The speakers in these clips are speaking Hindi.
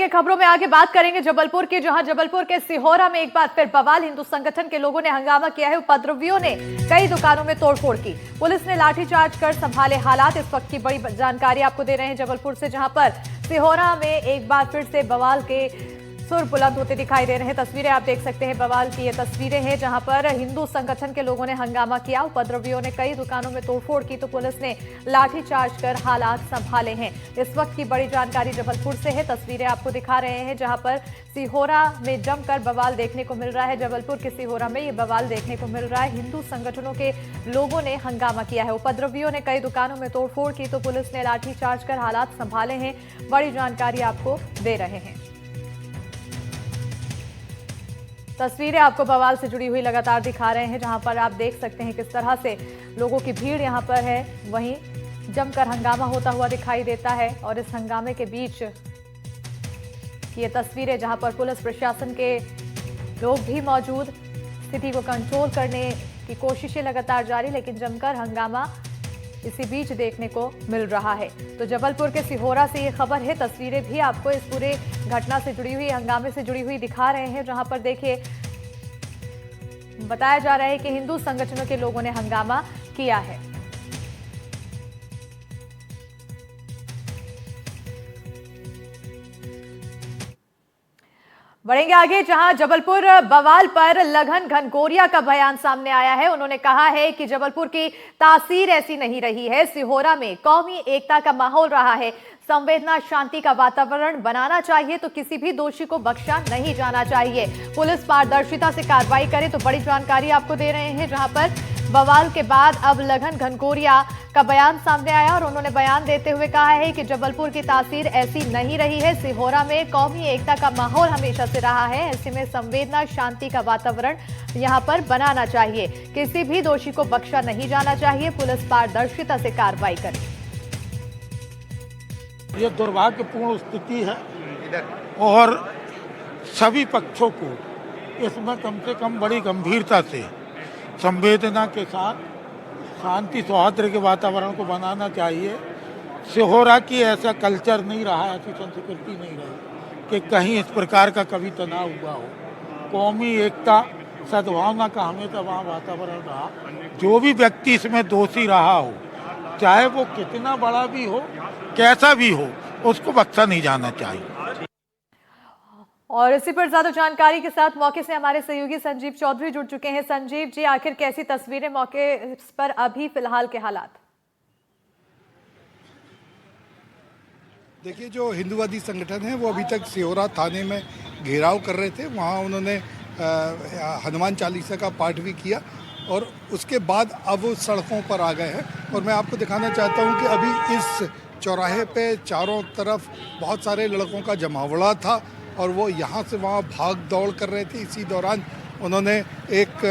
खबरों में आगे बात करेंगे जबलपुर की, जहां जबलपुर के सिहोरा में एक बार फिर बवाल। हिंदू संगठन के लोगों ने हंगामा किया है। उपद्रवियों ने कई दुकानों में तोड़फोड़ की। पुलिस ने लाठीचार्ज कर संभाले हालात। इस वक्त की बड़ी जानकारी आपको दे रहे हैं जबलपुर से, जहां पर सिहोरा में एक बार फिर से बवाल के सुर बुलंद होते दिखाई दे रहे हैं। तस्वीरें आप देख सकते हैं, बवाल की ये तस्वीरें हैं जहां पर हिंदू संगठन के लोगों ने हंगामा किया। उपद्रवियों ने कई दुकानों में तोड़फोड़ की तो पुलिस ने लाठीचार्ज कर हालात संभाले हैं। इस वक्त की बड़ी जानकारी जबलपुर से है। तस्वीरें आपको दिखा रहे हैं जहां पर सिहोरा में जमकर बवाल देखने को मिल रहा है। जबलपुर के सिहोरा में ये बवाल देखने को मिल रहा है। हिंदू संगठनों के लोगों ने हंगामा किया है। उपद्रवियों ने कई दुकानों में तोड़फोड़ की तो पुलिस ने लाठीचार्ज कर हालात संभाले हैं। बड़ी जानकारी आपको दे रहे हैं। तस्वीरें आपको बवाल से जुड़ी हुई लगातार दिखा रहे हैं, जहां पर आप देख सकते हैं किस तरह से लोगों की भीड़ यहां पर है। वहीं जमकर हंगामा होता हुआ दिखाई देता है और इस हंगामे के बीच ये तस्वीरें जहां पर पुलिस प्रशासन के लोग भी मौजूद, स्थिति को कंट्रोल करने की कोशिशें लगातार जारी, लेकिन जमकर हंगामा इसी बीच देखने को मिल रहा है। तो जबलपुर के सिहोरा से ये खबर है। तस्वीरें भी आपको इस पूरे घटना से जुड़ी हुई, हंगामे से जुड़ी हुई दिखा रहे हैं, जहां पर देखिए बताया जा रहा है कि हिंदू संगठनों के लोगों ने हंगामा किया है। बढ़ेंगे आगे, जहां जबलपुर बवाल पर लखन घनघोरिया का बयान सामने आया है। उन्होंने कहा है कि जबलपुर की तासीर ऐसी नहीं रही है। सिहोरा में कौमी एकता का माहौल रहा है। संवेदना शांति का वातावरण बनाना चाहिए तो किसी भी दोषी को बख्शा नहीं जाना चाहिए। पुलिस पारदर्शिता से कार्रवाई करे तो बड़ी जानकारी आपको दे रहे हैं, जहां पर बवाल के बाद अब लखन घनघोरिया का बयान सामने आया और उन्होंने बयान देते हुए कहा है कि जबलपुर की तासीर ऐसी नहीं रही है। सिहोरा में कौमी एकता का माहौल हमेशा से रहा है। ऐसे में संवेदना शांति का वातावरण यहां पर बनाना चाहिए। किसी भी दोषी को बख्शा नहीं जाना चाहिए। पुलिस पारदर्शिता से कार्रवाई करे। ये दुर्भाग्यपूर्ण स्थिति है और सभी पक्षों को इसमें कम से कम बड़ी गंभीरता से, संवेदना के साथ शांति सौहार्द के वातावरण को बनाना चाहिए। सिहोरा की ऐसा कल्चर नहीं रहा, ऐसी संस्कृति नहीं रही कि कहीं इस प्रकार का कभी तनाव हुआ हो। कौमी एकता सद्भावना का हमेशा वहाँ वातावरण रहा। जो भी व्यक्ति इसमें दोषी रहा हो, चाहे वो कितना बड़ा भी हो, कैसा भी हो, उसको बख्शा नहीं जाना चाहिए। और इसी पर ज्यादा जानकारी के साथ मौके से हमारे सहयोगी संजीव चौधरी जुड़ चुके हैं। संजीव जी, आखिर कैसी तस्वीरें मौके पर अभी फिलहाल के हालात? देखिए, जो हिंदूवादी संगठन है वो अभी तक सिहोरा थाने में घेराव कर रहे थे। वहाँ उन्होंने हनुमान चालीसा का पाठ भी किया और उसके बाद अब वो सड़कों पर आ गए हैं। और मैं आपको दिखाना चाहता हूँ कि अभी इस चौराहे पे चारों तरफ बहुत सारे लड़कों का जमावड़ा था और वो यहाँ से वहाँ भाग दौड़ कर रहे थे। इसी दौरान उन्होंने एक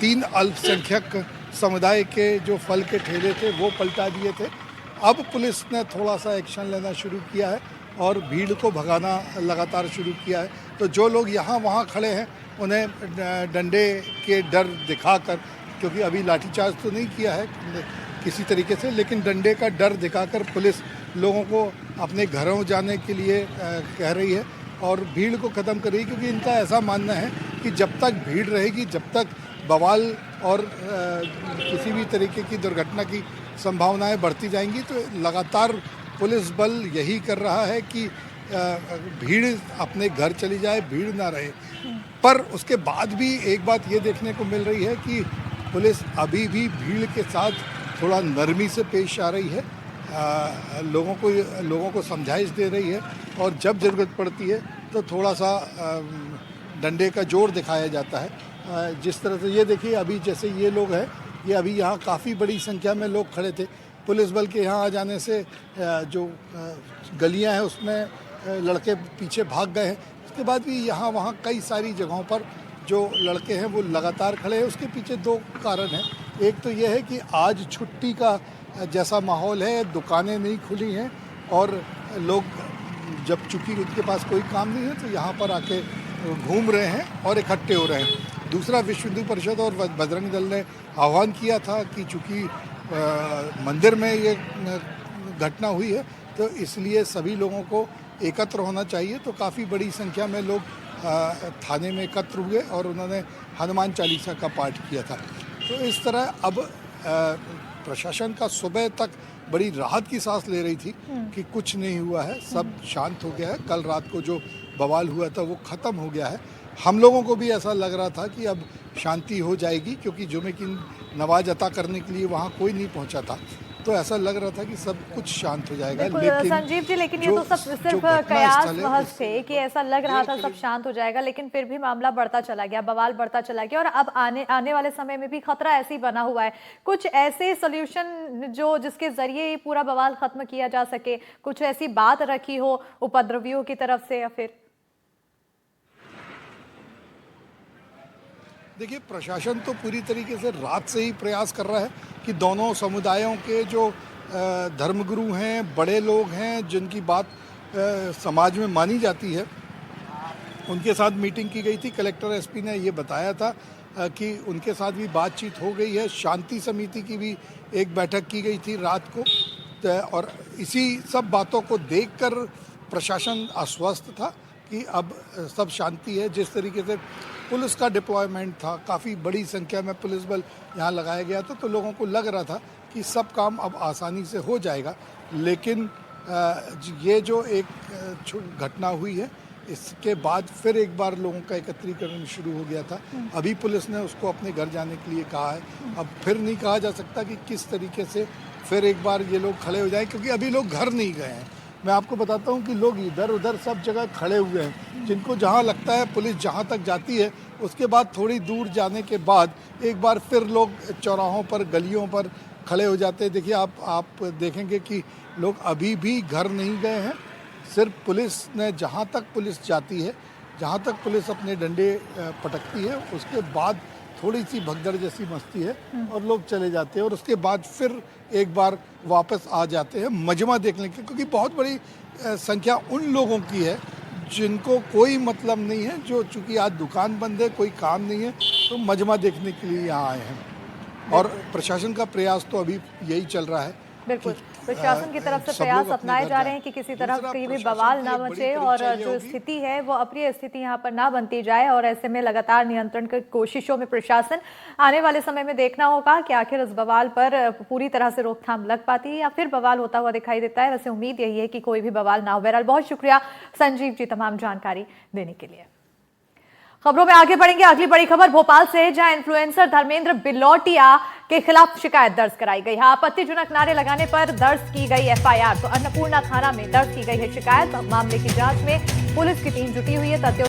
3 अल्पसंख्यक समुदाय के जो फल के ठेले थे वो पलटा दिए थे। अब पुलिस ने थोड़ा सा एक्शन लेना शुरू किया है और भीड़ को भगाना लगातार शुरू किया है। तो जो लोग यहाँ वहाँ खड़े हैं उन्हें डंडे के डर दिखाकर, क्योंकि अभी लाठीचार्ज तो नहीं किया है किसी तरीके से, लेकिन डंडे का डर दिखाकर पुलिस लोगों को अपने घरों जाने के लिए कह रही है और भीड़ को ख़त्म कर रही है। क्योंकि इनका ऐसा मानना है कि जब तक भीड़ रहेगी, जब तक बवाल और किसी भी तरीके की दुर्घटना की संभावनाएं बढ़ती जाएंगी, तो लगातार पुलिस बल यही कर रहा है कि भीड़ अपने घर चली जाए, भीड़ ना रहे। पर उसके बाद भी एक बात ये देखने को मिल रही है कि पुलिस अभी भी भीड़ के साथ थोड़ा नरमी से पेश आ रही है। लोगों को समझाइश दे रही है और जब ज़रूरत पड़ती है तो थोड़ा सा डंडे का जोर दिखाया जाता है। जिस तरह से ये देखिए, अभी जैसे ये लोग हैं, ये अभी यहाँ काफ़ी बड़ी संख्या में लोग खड़े थे। पुलिस बल के यहाँ आ जाने से जो गलियाँ हैं उसमें लड़के पीछे भाग गए हैं। उसके बाद भी यहाँ वहाँ कई सारी जगहों पर जो लड़के हैं वो लगातार खड़े हैं। उसके पीछे 2 कारण हैं। एक तो ये है कि आज छुट्टी का जैसा माहौल है, दुकानें नहीं खुली हैं और लोग जब चूँकि उनके पास कोई काम नहीं है तो यहाँ पर आके घूम रहे हैं और इकट्ठे हो रहे हैं। दूसरा, विश्व हिंदू परिषद और बजरंग दल ने आह्वान किया था कि चूँकि मंदिर में ये घटना हुई है तो इसलिए सभी लोगों को एकत्र होना चाहिए। तो काफ़ी बड़ी संख्या में लोग थाने में एकत्र हुए और उन्होंने हनुमान चालीसा का पाठ किया था। तो इस तरह अब प्रशासन का सुबह तक बड़ी राहत की सांस ले रही थी कि कुछ नहीं हुआ है, सब शांत हो गया है। कल रात को जो बवाल हुआ था वो ख़त्म हो गया है। हम लोगों को भी ऐसा लग रहा था कि अब शांति हो जाएगी, क्योंकि जुमे की नमाज अता करने के लिए वहाँ कोई नहीं पहुँचा था। तो ऐसा लग रहा था कि सब कुछ शांत हो जाएगा। लेकिन संजीव जी, लेकिन ये तो सब सिर्फ कयास बहस थे कि ऐसा लग रहा था सब शांत हो जाएगा, लेकिन फिर भी मामला बढ़ता चला गया, बवाल बढ़ता चला गया और अब आने वाले समय में भी खतरा ऐसे ही बना हुआ है। कुछ ऐसे सॉल्यूशन जिसके जरिए ये पूरा बवाल खत्म किया जा सके, कुछ ऐसी बात रखी हो उपद्रवियों की तरफ से? या फिर देखिए, प्रशासन तो पूरी तरीके से रात से ही प्रयास कर रहा है कि दोनों समुदायों के जो धर्मगुरु हैं, बड़े लोग हैं, जिनकी बात समाज में मानी जाती है, उनके साथ मीटिंग की गई थी। कलेक्टर एसपी ने ये बताया था कि उनके साथ भी बातचीत हो गई है। शांति समिति की भी एक बैठक की गई थी रात को, और इसी सब बातों को देखकर प्रशासन आश्वस्त था कि अब सब शांति है। जिस तरीके से पुलिस का डिप्लॉयमेंट था, काफ़ी बड़ी संख्या में पुलिस बल यहाँ लगाया गया था, तो लोगों को लग रहा था कि सब काम अब आसानी से हो जाएगा। लेकिन ये जो एक घटना हुई है, इसके बाद फिर एक बार लोगों का एकत्रीकरण शुरू हो गया था। अभी पुलिस ने उसको अपने घर जाने के लिए कहा है। अब फिर नहीं कहा जा सकता कि किस तरीके से फिर एक बार ये लोग खड़े हो जाएं, क्योंकि अभी लोग घर नहीं गए हैं। मैं आपको बताता हूँ कि लोग इधर उधर सब जगह खड़े हुए हैं। जिनको जहाँ लगता है पुलिस जहाँ तक जाती है, उसके बाद थोड़ी दूर जाने के बाद एक बार फिर लोग चौराहों पर, गलियों पर खड़े हो जाते हैं। देखिए, आप देखेंगे कि लोग अभी भी घर नहीं गए हैं। सिर्फ पुलिस ने जहाँ तक पुलिस जाती है, जहाँ तक पुलिस अपने डंडे पटकती है, उसके बाद थोड़ी सी भगदड़ जैसी मस्ती है और लोग चले जाते हैं, और उसके बाद फिर एक बार वापस आ जाते हैं मजमा देखने के, क्योंकि बहुत बड़ी संख्या उन लोगों की है जिनको कोई मतलब नहीं है, जो चूँकि आज दुकान बंद है, कोई काम नहीं है, तो मजमा देखने के लिए यहाँ आए हैं। और प्रशासन का प्रयास तो अभी यही चल रहा है। बिल्कुल, प्रशासन की तरफ से प्रयास अपनाए जा रहे हैं कि किसी तरह कहीं भी बवाल ना मचे और जो स्थिति है वो अप्रिय स्थिति यहाँ पर ना बनती जाए। और ऐसे में लगातार नियंत्रण की कोशिशों में प्रशासन आने वाले समय में देखना होगा कि आखिर इस बवाल पर पूरी तरह से रोकथाम लग पाती है या फिर बवाल होता हुआ दिखाई देता है। वैसे उम्मीद यही है कि कोई भी बवाल ना हो। बहरहाल बहुत शुक्रिया संजीव जी तमाम जानकारी देने के लिए। खबरों में आगे बढ़ेंगे। अगली बड़ी खबर भोपाल से, जहां इन्फ्लुएंसर धर्मेंद्र बिलोटिया के खिलाफ शिकायत दर्ज कराई गई है। आपत्तिजनक नारे लगाने पर दर्ज की गई एफआईआर। तो अन्नपूर्णा थाना में दर्ज की गई है शिकायत। मामले की जांच में पुलिस की टीम जुटी हुई है। तथ्यों